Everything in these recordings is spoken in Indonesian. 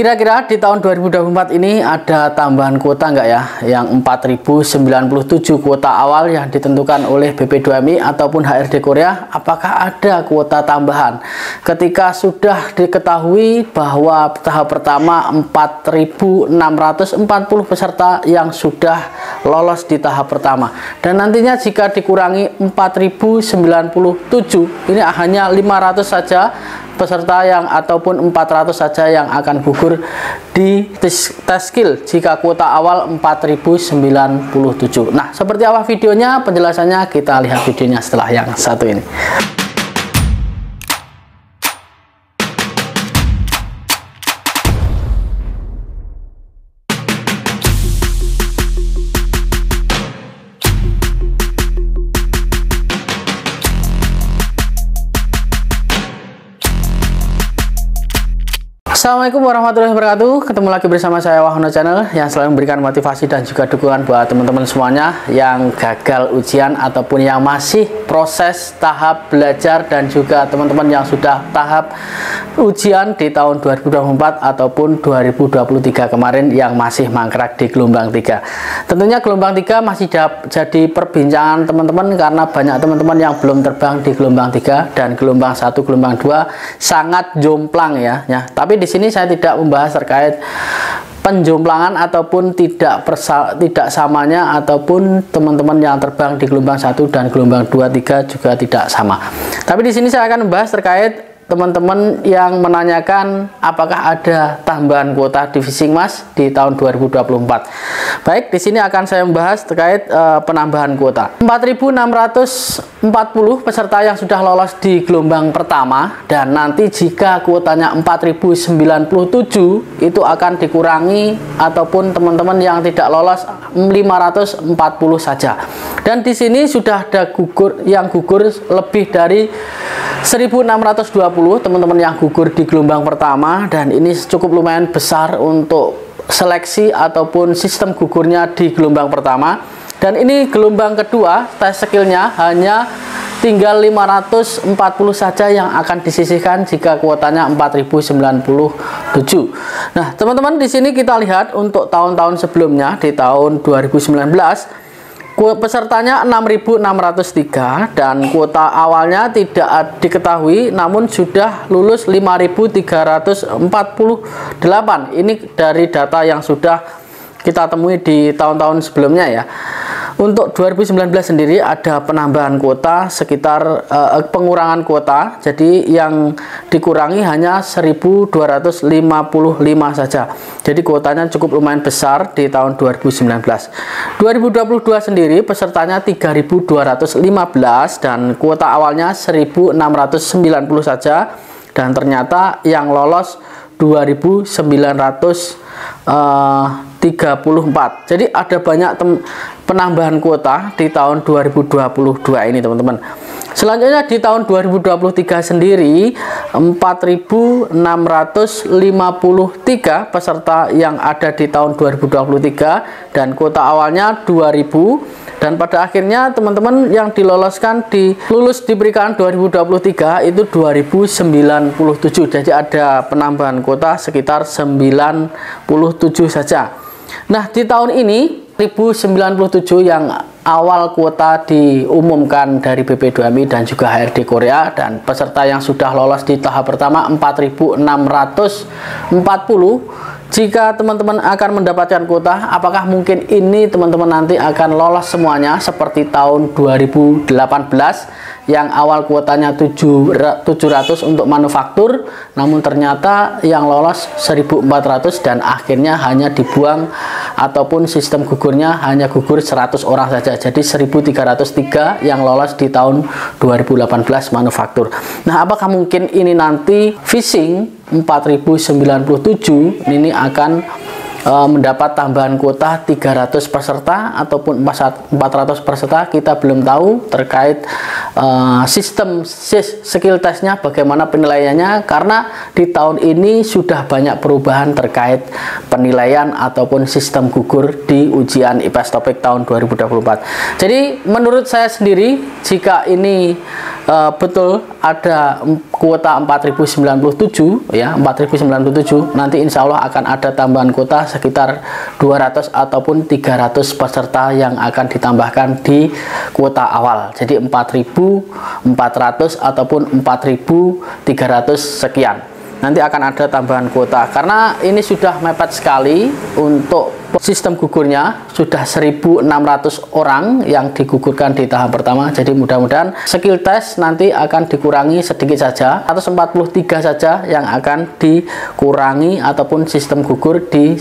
Kira-kira di tahun 2024 ini ada tambahan kuota nggak ya? Yang 4097 kuota awal yang ditentukan oleh BP2MI ataupun HRD Korea, apakah ada kuota tambahan? Ketika sudah diketahui bahwa tahap pertama 4640 peserta yang sudah lolos di tahap pertama, dan nantinya jika dikurangi 4097, ini hanya 500 saja peserta yang ataupun 400 saja yang akan gugur di tes skill jika kuota awal 4097. Nah, seperti apa videonya, penjelasannya kita lihat videonya setelah yang satu ini. Assalamualaikum warahmatullahi wabarakatuh. Ketemu lagi bersama saya Wahono Channel yang selalu memberikan motivasi dan juga dukungan buat teman-teman semuanya yang gagal ujian ataupun yang masih proses tahap belajar, dan juga teman-teman yang sudah tahap ujian di tahun 2024 ataupun 2023 kemarin yang masih mangkrak di gelombang 3. Tentunya gelombang 3 masih jadi perbincangan teman-teman karena banyak teman-teman yang belum terbang di gelombang 3 dan gelombang 1, gelombang 2 sangat jomplang ya. Tapi di sini saya tidak membahas terkait penjomplangan ataupun tidak samanya ataupun teman-teman yang terbang di gelombang 1 dan gelombang 2, 3 juga tidak sama. Tapi di sini saya akan membahas terkait teman-teman yang menanyakan apakah ada tambahan kuota divisi Mas di tahun 2024. Baik, di sini akan saya membahas terkait penambahan kuota. 4640 peserta yang sudah lolos di gelombang pertama, dan nanti jika kuotanya 4097 itu akan dikurangi ataupun teman-teman yang tidak lolos 540 saja. Dan di sini sudah ada yang gugur lebih dari 1620 teman-teman yang gugur di gelombang pertama, dan ini cukup lumayan besar untuk seleksi ataupun sistem gugurnya di gelombang pertama. Dan ini gelombang kedua, tes skillnya hanya tinggal 540 saja yang akan disisihkan jika kuotanya 4097. Nah, teman-teman, di sini kita lihat untuk tahun-tahun sebelumnya di tahun 2019 pesertanya 6.603 dan kuota awalnya tidak diketahui, namun sudah lulus 5.348. Ini dari data yang sudah kita temui di tahun-tahun sebelumnya ya. Untuk 2019 sendiri ada penambahan kuota sekitar pengurangan kuota, jadi yang dikurangi hanya 1.255 saja. Jadi kuotanya cukup lumayan besar di tahun 2019. 2022 sendiri pesertanya 3.215 dan kuota awalnya 1.690 saja, dan ternyata yang lolos 2.934. Jadi ada banyak penambahan kuota di tahun 2022 ini, teman-teman. Selanjutnya di tahun 2023 sendiri 4.653 peserta yang ada di tahun 2023 dan kuota awalnya 2.000. Dan pada akhirnya teman-teman yang diloloskan diberikan 2023 itu 2097. Jadi ada penambahan kuota sekitar 97 saja. Nah, di tahun ini 1097 yang awal kuota diumumkan dari BP2MI dan juga HRD Korea, dan peserta yang sudah lolos di tahap pertama 4640. Jika teman-teman akan mendapatkan kuota, apakah mungkin ini teman-teman nanti akan lolos semuanya seperti tahun 2018 yang awal kuotanya 700 untuk manufaktur, namun ternyata yang lolos 1400 dan akhirnya hanya dibuang ataupun sistem gugurnya hanya gugur 100 orang saja. Jadi 1303 yang lolos di tahun 2018 manufaktur. Nah, apakah mungkin ini nanti phishing 4097 ini akan mendapat tambahan kuota 300 peserta ataupun 400 peserta? Kita belum tahu terkait sistem skill testnya bagaimana penilaiannya, karena di tahun ini sudah banyak perubahan terkait penilaian ataupun sistem gugur di ujian IPS Topik tahun 2024. Jadi menurut saya sendiri, jika ini betul ada kuota 4097 ya, 4097, nanti insya Allah akan ada tambahan kuota sekitar 200 ataupun 300 peserta yang akan ditambahkan di kuota awal. Jadi 4400 ataupun 4300 sekian. Nanti akan ada tambahan kuota karena ini sudah mepet sekali. Untuk sistem gugurnya sudah 1600 orang yang digugurkan di tahap pertama. Jadi mudah-mudahan skill test nanti akan dikurangi sedikit saja, 143 saja yang akan dikurangi ataupun sistem gugur di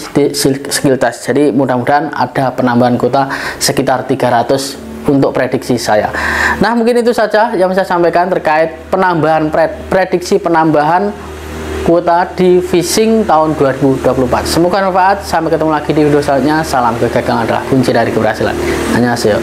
skill test. Jadi mudah-mudahan ada penambahan kuota sekitar 300 untuk prediksi saya. Nah, mungkin itu saja yang saya sampaikan terkait penambahan prediksi penambahan kuota di phishing tahun 2024. Semoga bermanfaat. Sampai ketemu lagi di video selanjutnya. Salam kegagalan adalah kunci dari keberhasilan. Annyeonghaseyo.